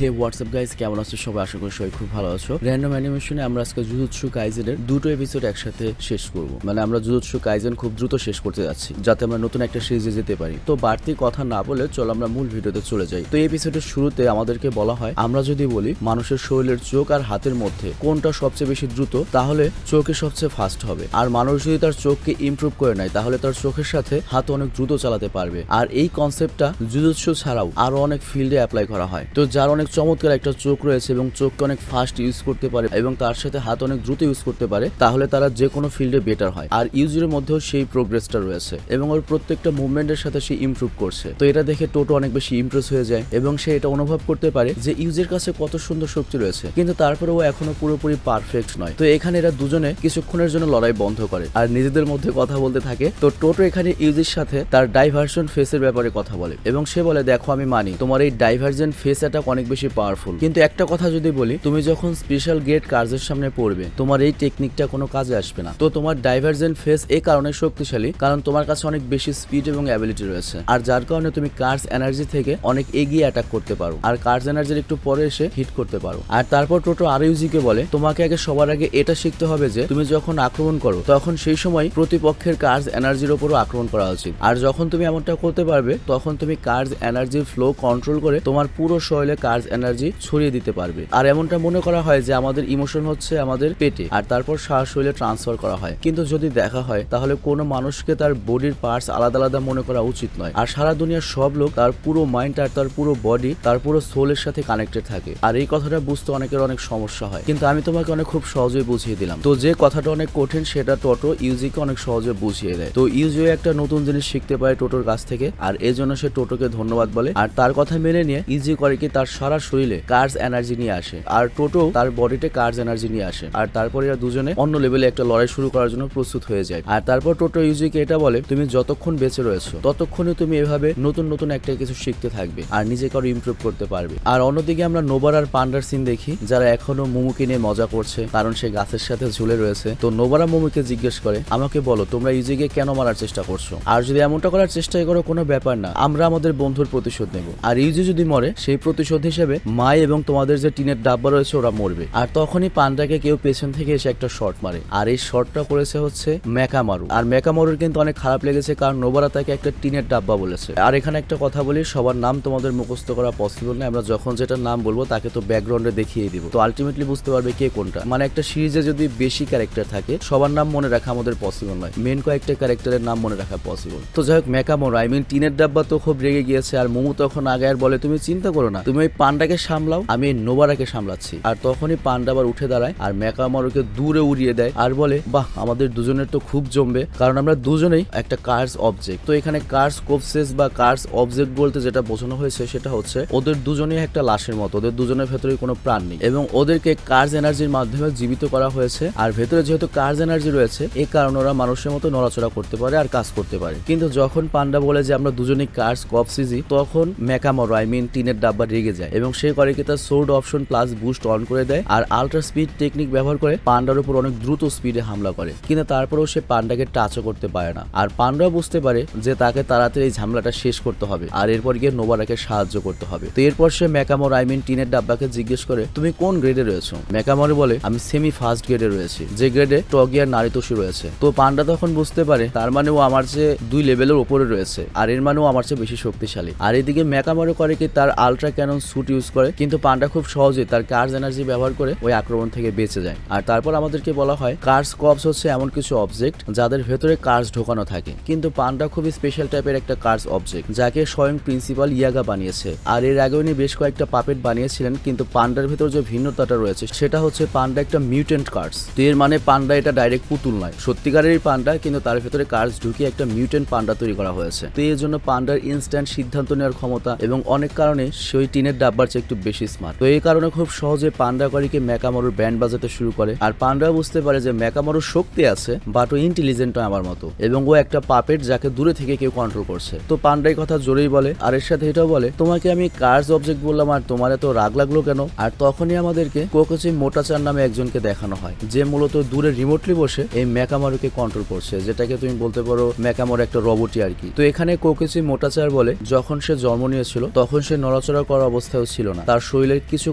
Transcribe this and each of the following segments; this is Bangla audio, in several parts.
হে হোয়াটসঅ্যাপ গাইস, কেমন আছো সবাই? আশা করি সবাই খুব ভালো আছো। র্যান্ডম অ্যানিমেশনে আমরা আজকে জুজুৎসু কাইজেনের দুটো এপিসোড একসাথে শেষ করব। মানে আমরা জুজুৎসু কাইজেন খুব দ্রুত শেষ করতে যাচ্ছি, যাতে আমরা নতুন একটা সিরিজে যেতে পারি। তো বাড়তি কথা না বলে চলো আমরা মূল ভিডিওতে চলে যাই। তো এই এপিসোডের শুরুতে আমাদেরকে বলা হয়, আমরা যদি বলি মানুষের শরীরের চোখ আর হাতের মধ্যে কোনটা সবচেয়ে বেশি দ্রুত, তাহলে চোখে সবচেয়ে ফাস্ট হবে। আর মানুষ যদি তার চোখকে ইমপ্রুভ করে নেয়, তাহলে তার চোখের সাথে হাত অনেক দ্রুত চালাতে পারবে। আর এই কনসেপ্টটা জুজুৎসু ছাড়াও আরো অনেক ফিল্ডে অ্যাপ্লাই করা হয়। তো যার অনেক চমৎকার একটা চোখ রয়েছে এবং চোখকে অনেক ফাস্ট ইউজ করতে পারে এবং তার সাথে হাত অনেক দ্রুত ইউজ করতে পারে, তাহলে তারা যে কোনো ফিল্ডে বেটার হয়। আর ইউজির মধ্যেও সেই প্রোগ্রেসটা রয়েছে এবং ওর প্রত্যেকটা মুভমেন্টের সাথে সে ইমপ্রুভ করছে। তো এটা দেখে টোটো অনেক বেশি ইমপ্রেস হয়ে যায় এবং সে এটা অনুভব করতে পারে যে ইউজের কাছে কত সুন্দর শক্তি রয়েছে, কিন্তু তারপরে ও এখনো পুরোপুরি পারফেক্ট নয়। তো এখানে এরা দুজনে কিছুক্ষণের জন্য লড়াই বন্ধ করে আর নিজেদের মধ্যে কথা বলতে থাকে। তো টোটো এখানে ইউজির সাথে তার ডাইভার্সন ফেসের ব্যাপারে কথা বলে এবং সে বলে, দেখো আমি মানি তোমার এই ডাইভার্জেন্ট ফেস অ্যাটাক অনেক বেশি পাওয়ারফুল, কিন্তু একটা কথা যদি বলি, তুমি যখন স্পেশাল গ্রেড কার্ডের সামনে পড়বে তোমার এই টেকনিকটা কোনো কাজে আসবে না। তো তোমার ডাইভার্জেন্ট ফেস এই কারণে শক্তিশালী কারণ তোমার কাছে অনেক বেশি স্পিড এবং অ্যাবিলিটি রয়েছে, আর যার কারণে তুমি কার্ডস এনার্জি থেকে অনেক এগিয়ে অ্যাটাক করতে পারো আর কার্ডস এনার্জির একটু পরে এসে হিট করতে পারো। আর তারপর টোটো আর ইউজিকে বলে, তোমাকে আগে সবার আগে এটা শিখতে হবে যে তুমি যখন আক্রমণ করো তখন সেই সময় প্রতিপক্ষের কার্ডস এনার্জির উপরও আক্রমণ করা উচিত। আর যখন তুমি এমনটা করতে পারবে তখন তুমি কার্ডস এনার্জির ফ্লো কন্ট্রোল করে তোমার পুরো শরীরে কার্ডস এনার্জি ছড়িয়ে দিতে পারবে। আর এমনটা মনে করা হয় যে আমাদের ইমোশন হচ্ছে আমাদের পেটে আর তারপর সারা শরীরে ট্রান্সফার করা হয়, কিন্তু যদি দেখা হয় তাহলে কোনো মানুষকে তার বডির পার্টস আলাদা আলাদা মনে করা উচিত নয়। আর সারা দুনিয়ার সব লোক তার পুরো মাইন্ড আর তার পুরো বডি তার পুরো সোলের সাথে কানেক্টেড থাকে। আর এই কথাটা বুঝতে অনেকের অনেক সমস্যা হয়, কিন্তু আমি তোমাকে অনেক খুব সহজেই বুঝিয়ে দিলাম। তো যে কথাটা অনেক কঠিন সেটা টোটো ইউজিকে অনেক সহজে বুঝিয়ে দেয়। তো ইউজিও একটা নতুন জিনিস শিখতে পারে টোটোর কাছ থেকে, আর এই জন্য সে টোটোকে ধন্যবাদ বলে। আর তার কথা মেনে নিয়ে ইউজি করে কি তার সারা শরীরে কার্ডস এনার্জি নিয়ে আসে আর টোটো তার বডিতে কার্ডস এনার্জি নিয়ে আসে। আর তারপরে এরা দুজনে অন্য লেভেলে একটা লড়াই শুরু করার জন্য প্রস্তুত হয়ে যায়। আর তারপর টোটো ইউজিকে এটা বলে, তুমি যতক্ষণ বেঁচে রয়েছো ততক্ষণই তুমি এভাবে নতুন নতুন একটা কিছু শিখতে থাকবে আর নিজেকে আরো ইমপ্রুভ করতে পারবে। আর অন্যদিকে আমরা নোবার আর পান্ডার সিন দেখি, যারা এখনো মোমুকে নিয়ে মজা করছে কারণ সে গাছের সাথে ঝুলে রয়েছে। তো নোবারা মোমুকে জিজ্ঞেস করে, আমাকে বলো তোমরা ইউজিকে কেন মারার চেষ্টা করছো? আর যদি এমনটা করার চেষ্টাই করো কোনো ব্যাপার না, আমরা আমাদের বন্ধুর প্রতিশোধ নেব। আর ইউজি যদি মরে সেই প্রতিশোধ হিসেবে মাই এবং তোমাদের যে টিনের ডাব্বা রয়েছে ওরা মরবে। আর তখনই পান্ডাকে কেউ পেছন থেকে এসে একটা শট মারে, আর এই শটটা করেছে হচ্ছে মেকামারু। আর মেকামারুর কিন্তু অনেক খারাপ লেগেছে কারণ নোবারা তাকে একটা টিনের ডাব্বা বলেছে। আর এখানে একটা কথা বলি, সবার নাম তোমাদের মুখস্থ করা পসিবল না, আমরা যখন যেটার নাম বলবো তাকে তো ব্যাকগ্রাউন্ডে দেখিয়ে দিব, তো আলটিমেটলি বুঝতে পারবে কে কোনটা। মানে একটা সিরিজে যদি বেশি ক্যারেক্টার থাকে সবার নাম মনে রাখা আমাদের পসিবল নয়, মেন কয়েকটা ক্যারেক্টারের নাম মনে রাখা পসিবল। তো যাই হোক, মেকামারু টিনের ডাব্বা তো খুব রেগে গিয়েছে আর মোমু তখন আগে আর বলে, তুমি চিন্তা করো না, তুমি ওই পান্ডাকে সামলাও, আমি নোবারাকে সামলাচ্ছি। আর তখনই পান্ডা আবার উঠে দাঁড়ায় আর মেকামারুকে দূরে উড়িয়ে দেয় আর বলে, বাহ আমাদের দুজনের তো খুব জমবে কারণ আমরা দুজনেই একটা কার্স অবজেক্ট। তো এখানে কার্স কোপসেস বা কার্স অবজেক্ট বলতে যেটা বোঝানো হয়েছে সেটা হচ্ছে ওদের দুজনেই একটা লাশের মতো, ওদের দুজনের ভেতরে কোনো প্রাণ নেই এবং ওদেরকে কার্স এনার্জির মাধ্যমে জীবিত করা হয়েছে। আর ভেতরে যেহেতু কার্স এনার্জি রয়েছে এই কারণে ওরা মানুষের মতো নড়াচড়া করতে পারে আর কাজ করতে পারে। কিন্তু যখন পান্ডা বলে যে আমরা দুজনেই কার্স কপসিজি, তখন মেকামারু টিনের ডাব্বা রেগে যায় এবং সে করে কি তার sword option plus boost on করে দেয় আর আল্ট্রা স্পিড টেকনিক ব্যবহার করে পান্ডার উপর অনেক দ্রুত স্পিডে হামলা করে, কিন্তু তারপরেও সে পান্ডাকে টাচও করতে পারে না। আর পান্ডাও বুঝতে পারে যে তাকে তাড়াতাড়ি এই ঝামেলাটা শেষ করতে হবে আর এরপর গিয়ে নোবারাকে সাহায্য করতে হবে। তো এরপর সে মেকামারু টিনের ডাব্বাকে জিজ্ঞেস করে, তুমি কোন গ্রেডে রয়েছো? মেকামারু বলে, আমি সেমি ফার্স্ট গ্রেডে রয়েছি, যে গ্রেডে টগি আর নারিতোশি রয়েছে। তো পান্ডা তখন বুঝতে পারে তার মানে ও আমার চেয়ে 2 লেভেলের উপরে রয়েছে আর এর মানেও আমার চেয়ে বেশি শক্তিশালী। আর এদিকে মেকামারু করে কি তার আলট্রা ক্যানন স্যুট ইউজ করে, কিন্তু পান্ডা খুব সহজে তার কার্স এনার্জি ব্যবহার করে ওই আক্রমণ থেকে বেঁচে যায়। আর তারপর আমাদেরকে বলা হয় কার্স কপস হচ্ছে এমন কিছু অবজেক্ট যাদের ভেতরে কার্স ঢোকানো থাকে, কিন্তু পান্ডা খুবই স্পেশাল টাইপের একটা কার্স অবজেক্ট যাকে স্বয়ং প্রিন্সিপাল ইয়াগা বানিয়েছে। আর এর আগে উনি বেশ কয়েকটা পাপেট বানিয়েছিলেন, কিন্তু পান্ডার ভেতর যে ভিন্নতাটা রয়েছে সেটা হচ্ছে পান্ডা একটা মিউটেন্ট কার্স। তো এর মানে পান্ডা এটা ডাইরেক্ট পুতুল নয়, সত্যিকারেরই পান্ডা, কিন্তু তার ভেতরে কার্স ঢুকিয়ে একটা মিউটেন্ট পান্ডা তৈরি করা হয়েছে। তো এর জন্য পান্ডার ইনস্ট্যান্ট সিদ্ধান্ত নেওয়ার ক্ষমতা এবং অনেক কারণে সেই টিনের ডাব্বার চেয়ে একটু বেশি স্মার্ট। তো এই কারণে খুব সহজে পান্ডা করিকে মেকামারুর ব্যান্ড বাজাতে শুরু করে আর পান্ডা বুঝতে পারে যে মেকামারুর শক্তি আছে বাট ও ইন্টেলিজেন্ট আমার মতো এবং ও একটা পাপেট যাকে দূরে থেকে কেউ কন্ট্রোল করছে। তো পান্ডাই কথা জোরেই বলে আর এর সাথে এটাও বলে, তোমাকে আমি কার্স অবজেক্ট বললাম আর তোমার এত রাগ লাগলো কেন? আর তখনই আমাদেরকে কোকোচি মোটাচার নামে একজনকে দেখানো হয় যে মূলত দূরে রিমোটলি বসে এই মেকামারুকে কন্ট্রোল করছে, যেটাকে তুমি বলতে পারো মেকামারু একটা রোবটই আর কি। তো এখানে কোকোচি মোটাচার বলে, যখন সে জন্ম নিয়েছিল তখন সে নড়াচড়া করার অবস্থায় ছিল না, তার শরীরের কিছু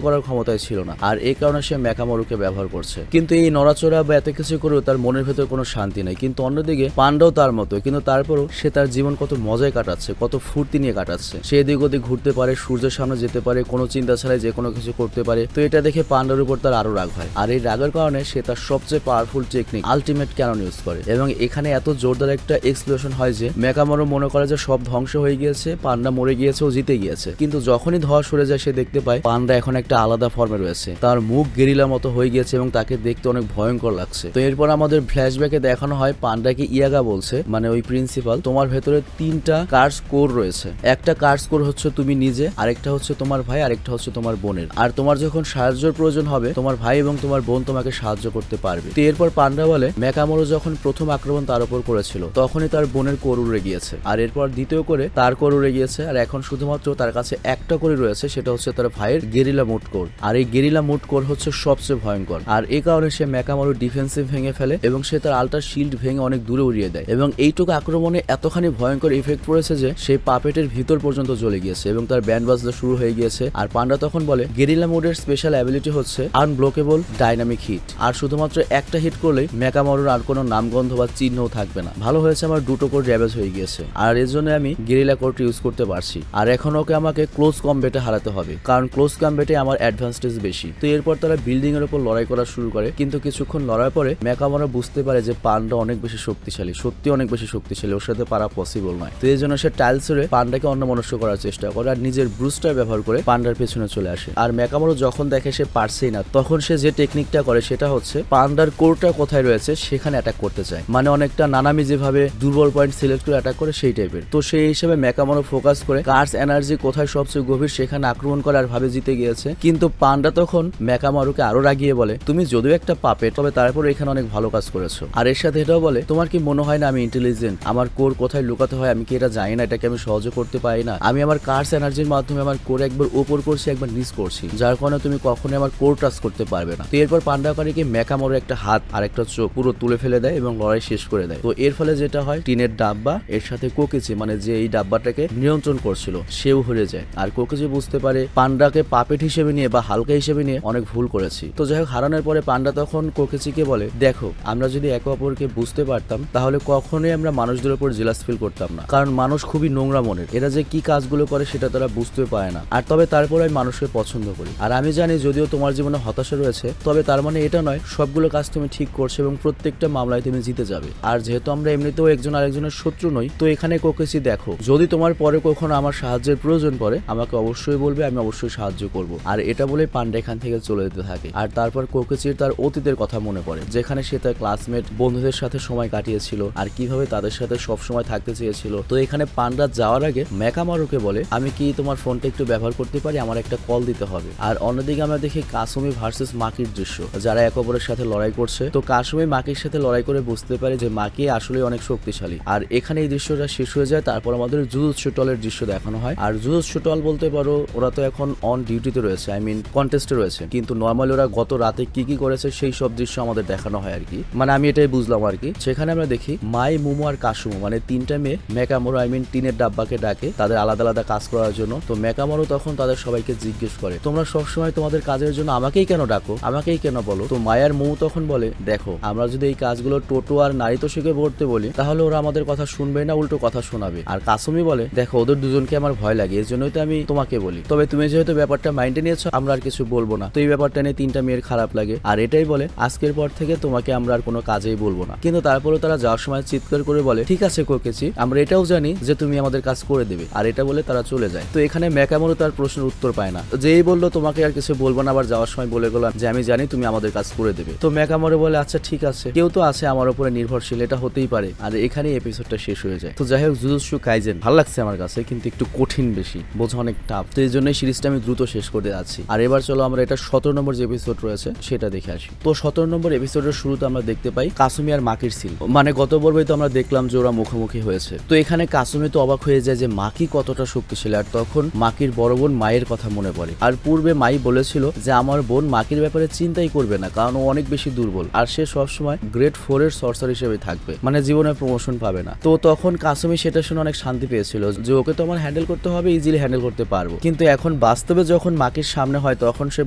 করার ক্ষমতাই ছিল না, আর এই কারণে সে মেকামরুকে ব্যবহার করছে। কিন্তু এই নড়াচড়া বা এত কিছু করেও তার মনের ভেতর কোনো শান্তি নাই। কিন্তু অন্যদিকে পান্ডাও তার মতো, কিন্তু তারপরও সে তার জীবন কত মজায় কাটাচ্ছে, কত ফুর্তি নিয়ে কাটাচ্ছে। সে এদিক ওদিক ঘুরতে পারে, সূর্যের সামনে যেতে পারে, কোনো চিন্তা ছাড়াই যে কোনো কিছু করতে পারে। তো এটা দেখে পান্ডার উপর তার আরো রাগ হয়, আর এই রাগের কারণে সে তার সবচেয়ে powerful technique ultimate cannon use করে, এবং এখানে এত জোরদার একটা এক্সপ্লোশন হয় যে মেকামরু মনে করে যে সব ধ্বংস হয়ে গিয়েছে, পান্ডা মরে গিয়েছে, ও জিতে গিয়েছে। কিন্তু যখনই ধোঁয়া সরে যায় সে দেখতে পায় পান্ডা এখন একটা আলাদা ফর্মে রয়েছে, তার মুখ গেরিলা মতো হয়ে গিয়েছে এবং তাকে দেখতে অনেক ভয়ঙ্কর লাগছে। তো এরপর আমাদের ফ্ল্যাশব্যাকে দেখানো হয় পান্ডাকে ইয়াগা বলছে, মানে ওই প্রিন্সিপাল, তোমার ভেতরে 3টা কার্স কোর রয়েছে। একটা কার্স কোর হচ্ছে তুমি নিজে, আরেকটা হচ্ছে তোমার ভাই, আরেকটা হচ্ছে তোমার বোনের। আর তোমার যখন সাহায্যের প্রয়োজন হবে তোমার ভাই এবং তোমার বোন তোমাকে সাহায্য করতে পারবে। তো এরপর পান্ডা বলে মেকামরু যখন প্রথম আক্রমণ তার উপর করেছিল তখনই তার বোনের কোর উড়ে গিয়েছে, আর এরপর দ্বিতীয় করে তার কোর উড়ে গিয়েছে, আর এখন শুধুমাত্র তার কাছে একটা করে রয়েছে, সেটা হচ্ছে তার ভাইয়ের গেরিলা মুড কোর। আর এই গেরিলা মুড কোর হচ্ছে সবচেয়ে ভয়ঙ্কর, আর এই কারণে সে মেকামরু ডিফেন্সিভ ভেঙে ফেলে এবং সে তার আল্টার শিল্ড ভেঙে অনেক দূরে উড়িয়ে দেয়। এবং এইটুকু আক্রমণে এতখানি ভয়ঙ্কর ইফেক্ট পড়েছে যে সেই পাপেটের ভিতর পর্যন্ত জ্বলে গিয়েছে এবং তার ব্যান্ড বাজতে শুরু হয়ে গিয়েছে। আর পান্ডা তখন বলে গেরিলা মোডের স্পেশাল অ্যাবিলিটি হচ্ছে আনব্লকেবল ডাইনামিক হিট, আর শুধুমাত্র একটা হিট করলেই মেকামরুর আর কোনো নামগন্ধ বা চিহ্নও থাকবে না। ভালো হয়েছে আমার দুটো কোর ড্যামেজ হয়ে গিয়েছে, আর এর জন্য আমি গেরিলা কোরটি ইউজ করতে পারছি। আর এখন ওকে আমাকে ক্লোজ কমব্যাটে হারাতে হবে, কারণ ক্লোজ কমব্যাটে আমার অ্যাডভান্টেজ বেশি। তো এরপর তারা বিল্ডিং এর উপর লড়াই করা শুরু করে, কিন্তু কিছুক্ষণ লড়ার পরে মেকামরু বুঝতে পারে যে পান্ডা অনেক বেশি শক্তিশালী, সত্যি অনেক বেশি শক্তিশালী, ওর সাথে পারা পসিবল নয়। তো এই জন্য সে টাইলসরে পান্ডাকে অন্যমনস্ক করার চেষ্টা করে আর নিজের ব্রুস্টার ব্যবহার করে পান্ডার পেছনে চলে আসে। আর মেকামরু যখন দেখে সে পারছেই না, তখন সে যে টেকনিকটা করে সেটা হচ্ছে পান্ডার কোরটা কোথায় রয়েছে সেখানে অ্যাটাক করতে চায়, মানে অনেকটা নানামি যেভাবে দুর্বল পয়েন্ট সিলেক্ট করে অ্যাটাক করে সেই টাইপের। তো সেই হিসেবে মেকামরু ফোকাস করে কার্স এনার্জি কোথায় সবচেয়ে গভীর সেখানে আক্রমণ করে আর ভাবে জিতে গিয়েছে। কিন্তু পান্ডা তখন মেকামরুকে আরো রাগিয়ে বলে তুমি যদিও একটা পাপেট, তবে তারপর এখানে অনেক ভালো কাজ করেছো। আর এর সাথে এটাও বলে তোমার কি মনে হয় না আমি ইন্টেলিজেন্ট, আমার কোর কোথায় লুকাতে হয় আমি কি এটা জানি না, এটাকে আমি সহজে করতে পারি না, আমি আমার কার্স এনার্জির মাধ্যমে আমার কোর একবার উপর করছি একবার নিচ করছি, যার কারণে তুমি কখনোই আমার কোর টাচ করতে পারবে না। তো এরপর পান্ডাকারীকে মেকামরু একটা হাত আর একটা চোখ পুরো তুলে ফেলে দেয় এবং লড়াই শেষ করে দেয়। তো এর ফলে যেটা হয় টিনের ডাব্বা এর সাথে কোকিচি, মানে যে এই ডাব্বাটাকে নিয়ন্ত্রণ করছিল, সেও হয়ে যায়। আর কোকিচি বুঝতে পারে পান্ডাকে পাপেট হিসেবে নিয়ে বা হালকা হিসেবে নিয়ে অনেক ভুল করেছি। তো যাই হোক, হারানোর পরে পান্ডা তখন কোকিচিকে বলে দেখো আমরা যদি একে অপরকে বুঝতে পারতাম তাহলে কখনোই আমরা মানুষদের উপর জেলাস ফিল করতাম না, কারণ মানুষ খুবই নোংরা মনের, এরা যে কি কাজগুলো করে সেটা তারা বুঝতে পারে না। আর তবে তারপর আমি মানুষকে পছন্দ করি, আর আমি জানি যদিও তোমার জীবনে হতাশা রয়েছে তবে তার মানে এটা নয় সবগুলো কাজ তুমি ঠিক করছো এবং প্রত্যেকটা মামলায় তুমি জিতে যাবে। আর যেহেতু আমরা এমনিতেও একজন আরেকজনের শত্রু নই, তো এখানে কোকিচি দেখো যদি তোমার পরে কখনো আমার সাহায্যের প্রয়োজন পড়ে আমাকে অবশ্যই বলবে, আমি অবশ্যই সাহায্য করব। আর এটা বলে পান্ডা এখান থেকে চলে যেতে থাকে। আর তারপর কোকিচির তার অতীতের কথা মনে পড়ে, যেখানে সে তার ক্লাসমেট বন্ধুদের সাথে সময় কাটিয়েছিল আর কিভাবে তাদের সাথে সব সময় থাকতে চেয়েছিল। তো এখানে পান্ডা যাওয়ার আগে মেকামারুকে বলে আমি কি তোমার ফোনটা একটু ব্যবহার করতে পারি, আমার একটা কল দিতে হবে। আর অন্যদিকে আমরা দেখি কাসুমি ভার্সেস মাকির দৃশ্য, যারা এক অপরের সাথে লড়াই করছে। তো কাসুমি মাকির সাথে লড়াই করে বুঝতে পারে যে মাকি আসলে অনেক শক্তিশালী। আর এখানে এই দৃশ্যটা শেষ হয়ে যায়। তারপর আমাদের জুজুৎসু টলের দৃশ্য দেখানো হয়। আর জুজুৎসু টল বলতে পারো ওরা তো এখন অন ডিউটিতে রয়েছে, আই মিন কন্টেস্টে রয়েছে, কিন্তু নর্মালি ওরা গত রাতে কি কি করেছে সেই সব দৃশ্য আমাদের দেখানো হয় আর কি, মানে আমি এটাই বুঝলাম আর কি। সেখানে আমরা দেখি মাই, মুমু আর কাসুমু মানে তিনটা মেয়ে মেকামরু আই মিন টিনের ডাব্বাকে ডাকে তাদের আলাদা আলাদা কাজ করার জন্য। তো মেকামরু তখন তাদের সবাইকে জিজ্ঞেস করে তোমরা সবসময় তোমাদের কাজের জন্য আমাকেই কেন ডাকো, আমাকেই কেন বলো। তো মায়ার মুমু তখন বলে দেখো আমরা যদি এই কাজগুলো টোটো আর নারিতোশিকে করতে বলি তাহলে ওরা আমাদের কথা শুনবে না, উল্টো কথা শোনাবে। আর কাসুমি বলে দেখো ওদের দুজনকে আমার ভয় লাগে, এর জন্যই তো আমি তোমাকে বলি, তবে তুমি যেহেতু ব্যাপারটা মাইন্ডে নিয়েছো আমরা আর কিছু বলবো না। তো এই ব্যাপারটা নিয়ে তিনটা মেয়ের খারাপ লাগে আর এটাই বলে আজকের পর থেকে তোমাকে আমরা আর কোনো কাজেই বলবো না। কিন্তু তারপরে তারা যাওয়ার সময় চিৎকার করে বলে ঠিক আছে কোকেচি, আমরা এটাও জানি যে তুমি আমাদের কাজ করে দেবে। আর এটা বলে তারা চলে যায়। তো এখানে মেকামরু তার প্রশ্নের উত্তর পায় না, যেই বললো তোমাকে আর কিছু বলবো না, আবার যাওয়ার সময় বলে গেলাম যে আমি জানি তুমি আমাদের কাজ করে দেবে। তো মেকামরু বলে আচ্ছা ঠিক আছে, কেউ তো আছে আমার উপরে নির্ভরশীল, এটা হতেই পারে। আর এখানেই এপিসোডটা শেষ হয়ে যায়। তো যাই হোক জুজুৎসু কাইজেন ভালো লাগছে আমার কাছে, কিন্তু একটু কঠিন বেশি, বোঝা অনেক টাফ। তো এই জন্যই সিরিজটা আমি দ্রুত শেষ করতে যাচ্ছি। আর এবার চলো আমরা এটা 17 নম্বর যে এপিসোড রয়েছে সেটা দেখে আসি। তো 17 নম্বর এপিসোডের শুরুতে আমরা দেখতে পাই কাসুমি আর মাকির সিন, মানে গত পর্বে তো আমরা দেখলাম যে ওরা মুখোমুখি হয়েছে। তো এখানে কাসুমি তো অবাক হয়ে যায় যে মাকি কতটা শক্তিশালী। আর তখন মাকির বড় বোন মায়ের কথা মনে পড়ে। আর পূর্বে মাই বলেছিল যে আমার বোন মাকির ব্যাপারে চিন্তাই করবে না, কারণ ও অনেক বেশি দুর্বল আর সে সবসময় গ্রেড 4 এর সর্সার হিসেবে থাকবে, মানে জীবনে প্রমোশন পাবে না। তো তখন কাসুমি সেটা শুনে অনেক শান্তি পেয়েছিল যে ওকে তো আমার হ্যান্ডেল করতে হবে, ইজিলি হ্যান্ডেল করতে পারবো। কিন্তু এখন এখন বাস্তবে যখন মাকির সামনে হয় তখন সে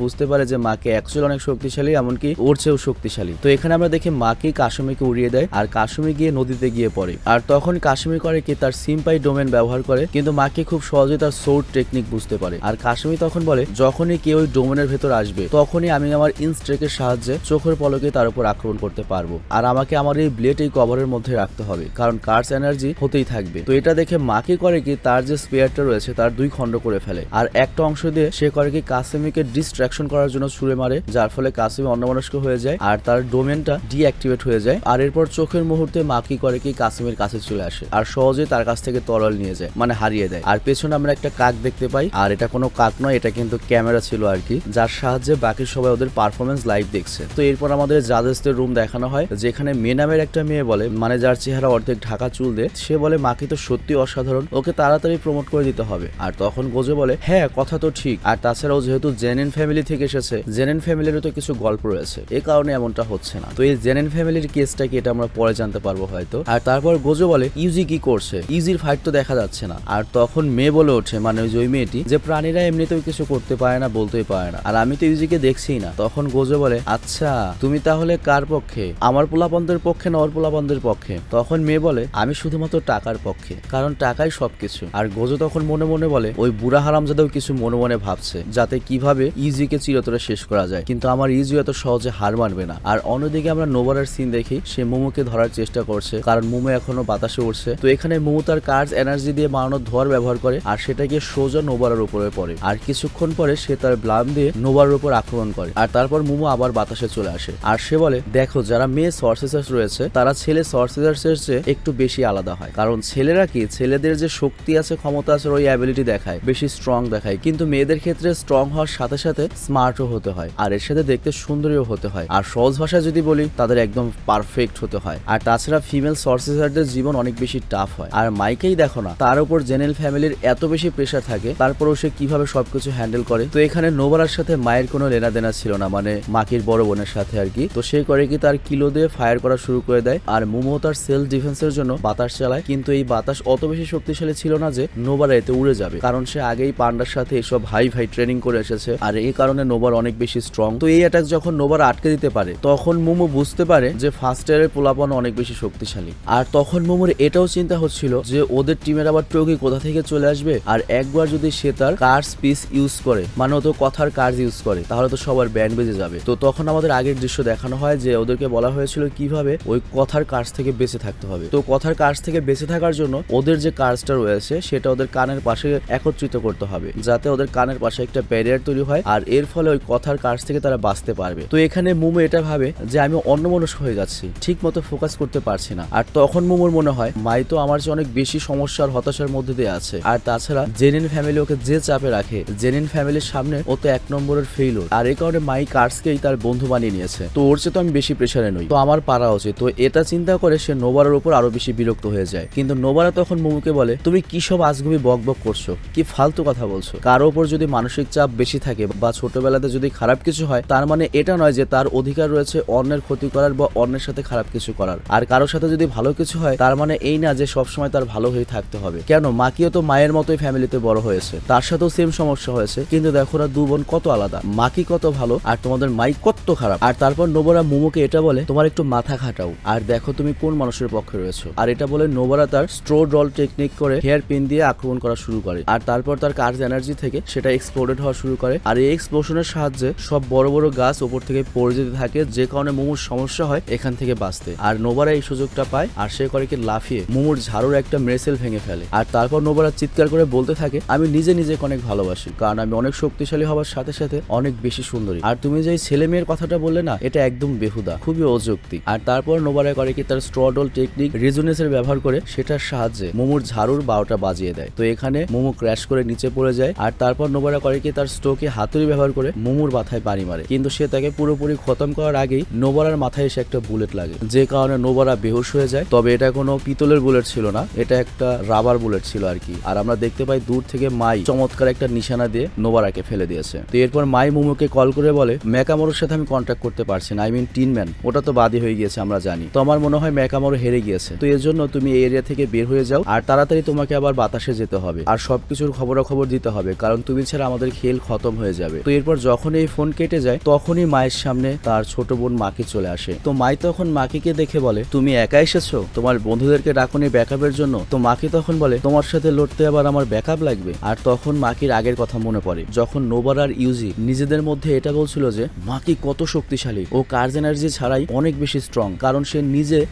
বুঝতে পারে যে মাকি অ্যাকচুয়ালি অনেক শক্তিশালী, এমনকি ওর চেয়েও শক্তিশালী। তো এখানে আমরা দেখি মাকি কাসুমিকে উড়িয়ে দেয় আর কাসুমি গিয়ে নদীতে গিয়ে পড়ে। আর তখন কাসুমি করে কি তার সিম্পাই ডোমেন ব্যবহার করে, কিন্তু মাকি খুব সহজে তার সোর্ড টেকনিক বুঝতে পারে। আর কাসুমি তখন বলে যখনই কেউ ওই ডোমেনের ভেতর আসবে তখনই আমি আমার ইনস্ট্রেকের সাহায্যে চোখের পলকে তার উপর আক্রমণ করতে পারবো। আর আমাকে আমার এই ব্লেড এই কভারের মধ্যে রাখতে হবে, কারণ কার্স এনার্জি হতেই থাকবে। তো এটা দেখে মাকি করে কি তার যে স্পেয়ারটা রয়েছে তার 2 খণ্ড করে ফেলে, আর একটা অংশ দিয়ে সে করে কি কাসুমিকে ডিস্ট্রাকশন করার জন্য ছুড়ে মারে, যার ফলে কাসুমি অন্যমনস্ক হয়ে যায় আর তার ডোমেনটা ডিঅ্যাক্টিভেট হয়ে যায়। আর এরপর চোখের মুহূর্তে মাকি করে কি কাসুমির কাছে চলে আসে আর সহজে তার কাছ থেকে তরল নিয়ে যায়, মানে হারিয়ে দেয়। আর পেছনে আমরা একটা কাক দেখতে পাই, আর এটা কোনো কাক নয়, এটা কিন্তু ক্যামেরা ছিল আর কি, যার সাহায্যে বাকি সবাই ওদের পারফরমেন্স লাইভ দেখছে। তো এরপর আমাদের জাজেসদের রুম দেখানো হয়, যেখানে মে নামের একটা মেয়ে বলে, মানে যার চেহারা অর্ধেক ঢাকা চুল দিয়ে, সে বলে মাকি তো সত্যি অসাধারণ, ওকে তাড়াতাড়ি প্রমোট করে দিতে হবে। আর তখন গোজো বলে হ্যাঁ কথা তো ঠিক, আর তাছাড়াও যেহেতু জেনিন ফ্যামিলি থেকে এসেছে, জেনিন ফ্যামিলিরও তো কিছু গল্প রয়েছে, এ কারণে এমনটা হচ্ছে না। তো এই জেনিন ফ্যামিলির কেসটা কি এটা আমরা পরে জানতে পারবো হয়তো। আর তারপর গোজো বলে ইউজি কি করছে, ইউজির ফাইট তো দেখা যাচ্ছে না। আর তখন মেয়ে বলে ওঠে, মানে ওই মেয়েটি, যে প্রাণীরা এমনিতেও কিছু করতে পারে না, বলতেই পারে না, আর আমি তো ইউজিকে দেখছি না। তখন গোজো বলে আচ্ছা তুমি তাহলে কার পক্ষে, আমার পোলাপনদের পক্ষে না ওর পোলাপনদের পক্ষে? তখন মেয়ে বলে আমি শুধুমাত্র টাকার পক্ষে, কারণ টাকাই সবকিছু। আর গোজো তখন মনে মনে বলে ওই বুড়া হারামজাদাও কিছু মনে মনে ভাবছে যাতে কিভাবে ইউজিকে চিরতরে শেষ করা যায়, কিন্তু আমার ইউজি এত সহজে হার মানবে না। আর অন্যদিকে আমরা নোবারার সিন দেখি, সে মোমোকে ধরার চেষ্টা করছে, কারণ মোমো এখনো বাতাসে উঠছে। তো এখানে মোমো তার কার্স এনার্জি দিয়ে বানানো ধোয়ার ব্যবহার করে, আর সেটা গিয়ে সোজা নোবারার উপরে পড়ে। আর কিছুক্ষণ পরে সে তার ব্লাম দিয়ে নোবারার উপর আক্রমণ করে, আর তারপর মোমো আবার বাতাসে চলে আসে। আর সে বলে দেখো যারা মেয়ে সর্সেসার্স রয়েছে তারা ছেলে সর্সেসার্সের চেয়ে একটু বেশি আলাদা হয়, কারণ ছেলেরা কি ছেলেদের যে শক্তি আছে, ক্ষমতা আছে, ওই অ্যাবিলিটি দেখায়, বেশি স্ট্রং দেখায়, কিন্তু মেয়েদের ক্ষেত্রে স্ট্রং হওয়ার সাথে সাথে স্মার্টও হতে হয়, আর এর সাথে দেখতে সুন্দরীও হতে হয়। আর সহজ ভাষায় যদি বলি তাদের একদম পারফেক্ট হতে হয়। আর তাছাড়া ফিমেল সর্সেসারদের জীবন অনেক বেশি টাফ হয়। আর মাইকেই দেখো না, তার উপর জেনেল ফ্যামিলির এত বেশি প্রেশার থাকে, তারপরও সে কিভাবে সবকিছু হ্যান্ডেল করে। তো এখানে নোবারার সাথে মায়ের কোনো লেনাদেনা ছিল না, মানে মাকির বড় বোনের সাথে আর কি। তো সে করে কি তার কিলো দিয়ে ফায়ার করা শুরু করে দেয়, আর মোমো তার সেলফ ডিফেন্সের জন্য বাতাস চালায়, কিন্তু এই বাতাস অত বেশি শক্তিশালী ছিল না যে নোবারা এতে উড়ে যাবে, কারণ সে আগেই পান্ডার সাথে এসব হাই ট্রেনিং করে এসেছে, আর এই কারণে নোবার অনেক বেশি স্ট্রং। তো এই অ্যাটাক যখন নোবার আটকে দিতে পারে তখন মোমো বুঝতে পারে যে ফার্স্ট ইয়ারের পোলাপন অনেক বেশি শক্তিশালী। আর তখন মোমোর এটাও চিন্তা হচ্ছিল যে ওদের টিমের আবার টোকি কোথা থেকে চলে আসবে, আর একবার যদি সে তার কার্স পিস ইউজ করে, মানে ও তো কথার কার্স ইউজ করে, তাহলে তো সবার ব্যান্ড বেজে যাবে। তো তখন আমাদের আগের দৃশ্য দেখানো হয় যে ওদেরকে বলা হয়েছিল কিভাবে ওই কথার কার্স থেকে বেঁচে থাকতে হবে। তো কথার কার্স থেকে বেঁচে থাকার জন্য ওদের যে কার্সটা রয়েছে সেটা ওদের কানের পাশে একত্রিত করতে হবে, যাতে ওদের কানের পাশে একটা ব্যারিয়ার তৈরি হয়, আর এর ফলে ওই কথার কার্স থেকে তারা বাঁচতে পারবে। তো এখানে মোমো এটা ভাবে যে আমি অন্যমনস্ক হয়ে যাচ্ছি, ঠিক মতো ফোকাস করতে পারছি না। আর তখন মোমোর মনে হয় মাই তো আমার চেয়ে অনেক বেশি সমস্যার হতাশার মধ্যে দিয়ে আছে, আর তাছাড়া জেনিন ফ্যামিলি ওকে যে চাপে রাখে, জেনিন ফ্যামিলির সামনে ও তো 1 নম্বরের ফেইলর, আর এই কারণে মাই কার্সকেই তার বন্ধু বানিয়ে নিয়েছে। তো ওর চেয়ে তো আমি বেশি প্রেসারে নই, তো আমার পারা উচিত। তো এটা চিন্তা করে সে নোবারার উপর আরো বেশি বিরক্ত হয়ে যায়। কিন্তু নোবারা তখন মোমোকে বলে তুমি কি সব আজগুবি বক বক করছো, কি ফালতু কথা বলছো। কারো উপর যদি মানসিক চাপ বেশি থাকে বা ছোটবেলাতে যদি খারাপ কিছু হয়, তার মানে এটা নয় যে তার অধিকার রয়েছে অন্যের ক্ষতি করার বা অন্যের সাথে খারাপ কিছু করার। আর কারোর সাথে যদি ভালো কিছু হয় তার মানে এই না যে সবসময় তার ভালো হয়ে থাকতে হবে। কেন, মাকিও তো মায়ের মতোই ফ্যামিলিতে বড় হয়েছে, তার সাথেও সেম সমস্যা হয়েছে, কিন্তু দেখো না 2 বোন কত আলাদা, মাকি কত ভালো আর তোমাদের মাই কত খারাপ। আর তারপর নোবারা মোমোকে এটা বলে তোমার একটু মাথা খাটাও, আর দেখো তুমি কোন মানুষের পক্ষে রয়েছো। আর এটা বলে নোবারা তার স্ট্রো ডল টেকনিক করে হেয়ার পিন দিয়ে আক্রমণ করা শুরু করে, আর তারপর তার কার্স এনার্জি থেকে সেটা এক্সপ্লোডেড হওয়া শুরু করে। আর এই এক্সপ্লোশনের সাহায্যে সব বড় বড় গাছ উপর থেকে পড়ে যেতে থাকে, যে কারণে মোমোর সমস্যা হয় এখান থেকে বাঁচতে। আর নোবারা এই সুযোগটা পায়, আর সে করে কি লাফিয়ে মোমোর ঝাড়ুর একটা মেরেসেল ভেঙে ফেলে। আর তারপর নোবারা চিৎকার করে বলতে থাকে আমি নিজে নিজেকে অনেক ভালোবাসি, কারণ আমি অনেক শক্তিশালী হওয়ার সাথে সাথে অনেক বেশি সুন্দরী। আর তুমি যে ছেলে মেয়ের কথাটা বললে না, এটা একদম বেহুদা, খুবই অযৌক্তিক। আর তারপর নোবারা করে কি তার স্ট্রডল টেকনিক রিজোনেন্সের ব্যবহার করে সেটার সাহায্যে মোমোর ঝাড়ুর 12টা বাজিয়ে দেয়। তো এখানে মোমো ক্র্যাশ করে নিচে পড়ে যায়। আর তারপর নোবারা করে কি তার স্টোকে হাতুড়ি ব্যবহার করে মোমোর মাথায় বাড়ি মারে, কিন্তু সে তাকে পুরোপুরি খতম করার আগেই নোবারার মাথায় এসে একটা বুলেট লাগে, যে কারণে নোবারা বেহুশ হয়ে যায়। তবে এটা কোনো পিতলের বুলেট ছিল না, এটা একটা রাবার বুলেট ছিল আর কি। আর আমরা দেখতে পাই দূর থেকে মাই চমৎকার একটা নিশানা দিয়ে নোবারাকে ফেলে দিয়েছে। তো এরপর মাই মোমোকে কল করে বলে ম্যাকামোরোর সাথে আমি কন্ট্যাক্ট করতে পারছি না, টিন ম্যান ওটা তো বাদী হয়ে গিয়েছে আমরা জানি। তো আমার মনে হয় ম্যাকামোরো হেরে গিয়েছে, তো এর জন্য তুমি এই এরিয়া থেকে বের হয়ে যাও, আর তাড়াতাড়ি তোমাকে আবার বাতাসে যেতে হবে, আর সবকিছুর খবরাখবর দিতে হবে, কারণ তুমি ছাড়া আমাদের খেল খতম হয়ে যাবে। তো এরপর যখন এই ফোন কেটে যায় তখনই মায়ের সামনে তার ছোট বোন মাকি চলে আসে। তো মাই তখন মাকিকে দেখে বলে, তুমি একা এসেছো? তোমার বন্ধুদেরকে ডাকুনি ব্যাকআপের জন্য? তো মাকি তখন বলে, তোমার সাথে লড়তে আবার আমার ব্যাকআপ লাগবে? আর তখন মাকির আগের কথা মনে পড়ে, যখন নোবার আর ইউজি নিজেদের মধ্যে এটা বলছিল যে মাকি কত শক্তিশালী, ও কার্জ এনার্জি ছাড়াই অনেক বেশি স্ট্রং, কারণ সে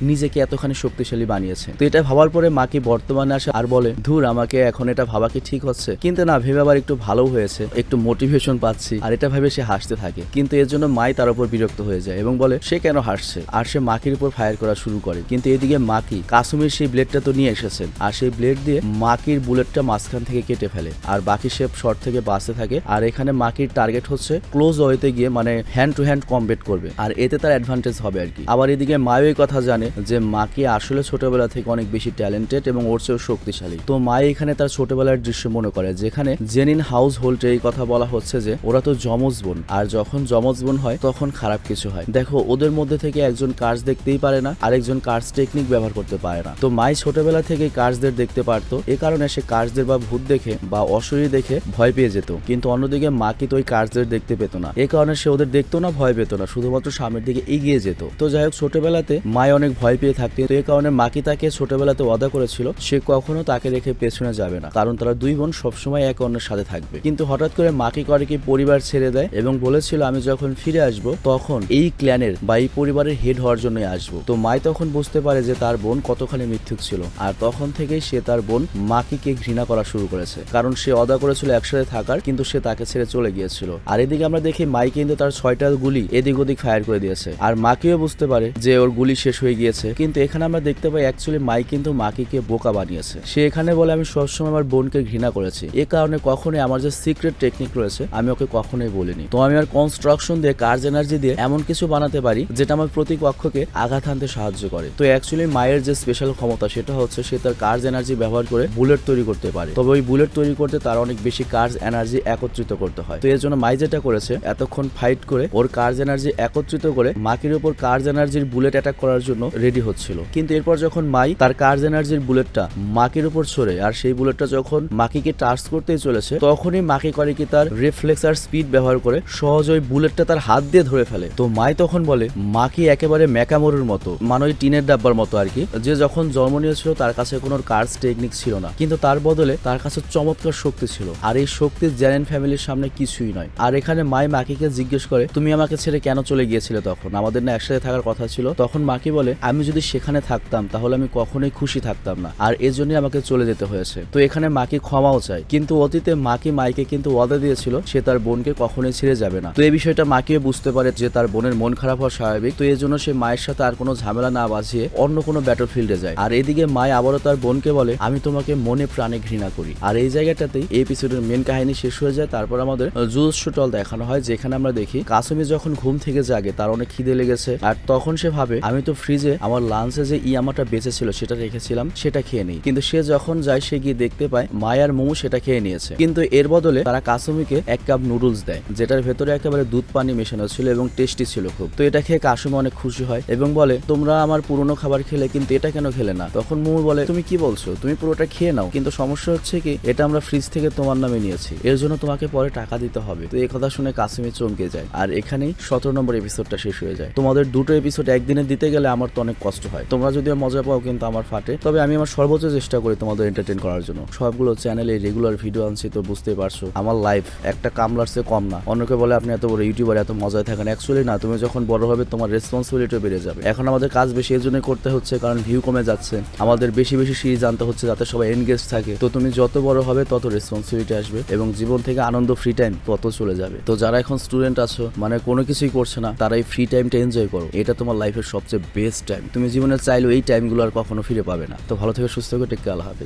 নিজেকে এতখানি শক্তিশালী বানিয়েছে। তো এটা ভাবার পরে মাকি বর্তমানে আসে আর বলে, ধুর, আমাকে এখন এটা ভাবা কি ঠিক হচ্ছে? কিন্তু না, ভেবে আবার একটু ভালো হয়েছে, একটু মোটিভেশন পাচ্ছি। আর এটা ভেবে সে হাসতে থাকে, কিন্তু এর জন্য মাই তার উপর বিরক্ত হয়ে যায় এবং বলে সে কেন হাসছে, আর সে মাকির উপর ফায়ার করা শুরু করে। কিন্তু এদিকে মাকি কাসুমির সেই ব্লেডটা তো নিয়ে এসেছেন, আর সেই ব্লেড দিয়ে মাকির বুলেটটা মাঝখান থেকে কেটে ফেলে, আর বাকি সে শর্ট থেকে বাঁচতে থাকে। আর এখানে মাকির টার্গেট হচ্ছে ক্লোজ ওয়েতে গিয়ে মানে হ্যান্ড টু হ্যান্ড কমব্যাট করবে, আর এতে তার অ্যাডভান্টেজ হবে আর কি। আবার এদিকে মায়ও এই কথা জানে যে মাকি আসলে ছোটবেলা থেকে অনেক বেশি ট্যালেন্টেড এবং ওর চেয়েও শক্তিশালী। তো মাই এখানে তার ছোটবেলার দৃশ্য মনে করে, যেখানে জেনিন হাউস হোল্ডে এই কথা বলা হচ্ছে যে ওরা তো যমজ বোন, আর যখন যমজ বোন হয় তখন খারাপ কিছু হয়। দেখো, ওদের মধ্যে থেকে একজন কার্স দেখতেই পারে না, আরেকজন কার্স টেকনিক ব্যবহার করতে পারে না। তো মাই ছোটবেলা থেকে কার্সদের দেখতে পারতো, এ কারণে সে কার্সদের বা ভূত দেখে বা অশরীর দেখে ভয় পেয়ে যেত। কিন্তু অন্যদিকে মাকি তো ওই কার্সদের দেখতে পেত না, এ কারণে সে ওদের দেখতো না, ভয় পেত না, শুধুমাত্র সামনের দিকে এগিয়ে যেত। তো যাই হোক, ছোটবেলাতে মাই অনেক ভয় পেয়ে থাকতো, তো এই কারণে মাকি তাকে ছোটবেলাতে ওয়াদা করেছিল সে কখনো তাকে রেখে পেছনে যাবে না, কারণ তারা দুই বোন সবসময় একে অন্যের সাথে থাকবে। কিন্তু হঠাৎ করে মাকি করে কি পরিবার ছেড়ে দেয় এবং বলেছিল আমি যখন ফিরে আসবো তখন এই ক্ল্যানের বা এই পরিবারের হেড হওয়ার জন্যই আসবো। তো মাই তখন বুঝতে পারে যে তার বোন কতখানি মিথ্যুক ছিল, আর তখন থেকেই সে তার বোন মাকিকে ঘৃণা করা শুরু করেছে, কারণ সে ওয়াদা করেছিল একসাথে থাকার, কিন্তু সে তাকে ছেড়ে চলে গিয়েছিল। আর এদিকে আমরা দেখি মাই কিন্তু তার 6টা গুলি এদিক ওদিক ফায়ার করে দিয়েছে, আর মাকিও বুঝতে পারে যে ওর গুলি শেষ হয়ে গিয়েছে। কিন্তু এখানে আমরা দেখতে পাই অ্যাকচুয়ালি মাই কিন্তু মাকিকে বোকা বানিয়েছে। সে এখানে বলে আমি সবসময় আমার বোনকে ঘৃণা করেছি, এ কারণে কখনোই আমার যে সিক্রেট টেকনিক রয়েছে আমি ওকে কখনোই বলিনি। তো আমি আর কনস্ট্রাকশন দিয়ে কার্জ এনার্জি দিয়ে এমন কিছু বানাতে পারি যেটা আমার প্রতিপক্ষকে আঘাত হানতে সাহায্য করে। তো অ্যাকচুয়ালি মায়ের যে স্পেশাল ক্ষমতা সেটা হচ্ছে সে তার কার্জ এনার্জি ব্যবহার করে বুলেট তৈরি করতে পারে, তবে ওই বুলেট তৈরি করতে তার অনেক বেশি কার্জ এনার্জি একত্রিত করতে হয়। তো এর জন্য মাই যেটা করেছে, এতক্ষণ ফাইট করে ওর কার্জ এনার্জি একত্রিত করে মাকির উপর কার্জ এনার্জির বুলেট অ্যাটাক করার জন্য রেডি হচ্ছিল। কিন্তু এরপর যখন মাই তার কার্জ এনার্জির বুলেটটা মাকির উপর ছড়ে, আর সেই বুলেটটা যখন মাকিকে টাচ করতেই চলেছে, তখনই মাকি করে কি তার রিফ্লেক্স আর স্পিড ব্যবহার করে সহজ ওই বুলেটটা তার হাত দিয়ে ধরে ফেলে। তো মাই তখন বলে মাকি একেবারে ম্যাকামোরুর মতো, মানে ওই টিনের ডাব্বার মতো আর কি, যে যখন জন্ম নিয়েছিল তার কাছে কোনো কার্জ টেকনিক ছিল না, কিন্তু তার বদলে তার কাছে চমৎকার শক্তি ছিল, আর এই শক্তি জেনেন ফ্যামিলির সামনে কিছুই নয়। আর এখানে মাই মাকিকে জিজ্ঞেস করে তুমি আমাকে ছেড়ে কেন চলে গিয়েছিলে, তখন আমাদের না একসাথে থাকার কথা ছিল? তখন মাকি বলে আমি যদি সেখানে থাকতাম তাহলে আমি কখনোই খুশি থাকতাম না, আর এজন্যই আমাকে চলে যেতে হয়েছে। তো এখানে মাকি ক্ষমাও চায়, কিন্তু অতীতে মাকি মাইকে কিন্তু ওয়াদা দিয়েছিল সে তার বোনকে কখনোই ছেড়ে যাবে না। তো এই বিষয়টা মাকিও বুঝতে পারে যে তার বোনের মন খারাপ হওয়া স্বাভাবিক, তো এর জন্য সে মায়ের সাথে আর কোনো ঝামেলা না বাঁচিয়ে অন্য কোনো ব্যাটল ফিল্ডে যায়। আর এদিকে মাই আবারও তার বোনকে বলে আমি তোমাকে মনে প্রাণে ঘৃণা করি। আর এই জায়গাটাতেই এই এপিসোডের মেন কাহিনী শেষ হয়ে যায়। তারপর আমাদের জুজুৎসু টল দেখানো হয়, যেখানে আমরা দেখি কাসুমি যখন ঘুম থেকে জাগে তার অনেক খিদে লেগেছে, আর তখন সে ভাবে আমি তো ফ্রিজে আমার লাঞ্চে যে ইয়ামাটা বেঁচে ছিল সেটা রেখেছিলাম, সেটা খেয়ে নেই। কিন্তু সে যখন যায় সে গিয়ে দেখতে পায় মাই আর মোমো সেটা খেয়ে নিয়েছে, কিন্তু এর বদলে তারা কাসুমিকে 1 কাপ নুডলস দেয়, যেটার ভেতরে একেবারে দুধ পানি মেশানো ছিল এবং টেস্টি ছিল খুব। তো এটা খেয়ে কাসুমি অনেক খুশি হয় এবং বলে তোমরা আমার পুরনো খাবার খেলে কিন্তু এটা কেন খেলে না? তখন মোমো বলে তুমি কি বলছো, তুমি পুরোটা খেয়ে নাও, কিন্তু সমস্যা হচ্ছে কি এটা আমরা ফ্রিজ থেকে তোমার নামে নিয়েছি, এর জন্য তোমাকে পরে টাকা দিতে হবে। তো এই কথা শুনে কাসুমি চমকে যায়, আর এখানেই 17 নম্বর এপিসোডটা শেষ হয়ে যায়। তোমাদের দুটো এপিসোড একদিনে দিতে গেলে আমার তো অনেক কষ্ট হয়, তোমরা যদিও মজা পাও কিন্তু আমার ফাটে, তবে আমি আমার সর্বোচ্চ চেষ্টা করি তোমাদের এন্টারটেইন করার জন্য। সবগুলো চ্যানেলে রেগুলার ভিডিও আনছি, তো বুঝতেই পারছো আমার লাইফ একটা কামলার চেয়ে কম না। অন্যকে বলে আপনি এত বড় ইউটিউবার এত মজায় থাকেন, অ্যাকচুয়ালি না, তুমি যখন বড় হবে তোমার রেসপন্সিবিলিটি বেড়ে যাবে। এখন আমাদের কাজ বেশি এর জন্য করতে হচ্ছে কারণ ভিউ কমে যাচ্ছে, আমাদের বেশি বেশি সিরিজ আনতে হচ্ছে যাতে সবাই এনগেজ থাকে। তো তুমি যত বড় হবে তত রেসপন্সিবিলিটি আসবে এবং জীবন থেকে আনন্দ ফ্রি টাইম তত চলে যাবে। তো যারা এখন স্টুডেন্ট আছো মানে কোনো কিছুই করছে না, তারা এই ফ্রি টাইমটা এনজয় করো, এটা তোমার লাইফের সবচেয়ে বেস্ট টাইম। তুমি জীবনে চাইলেও এই টাইমগুলো আর কখনো ফিরে পাবে না। তো ভালো থেকে সুস্থ করে টেক কেয়ার, আল্লাহ হাফেজ।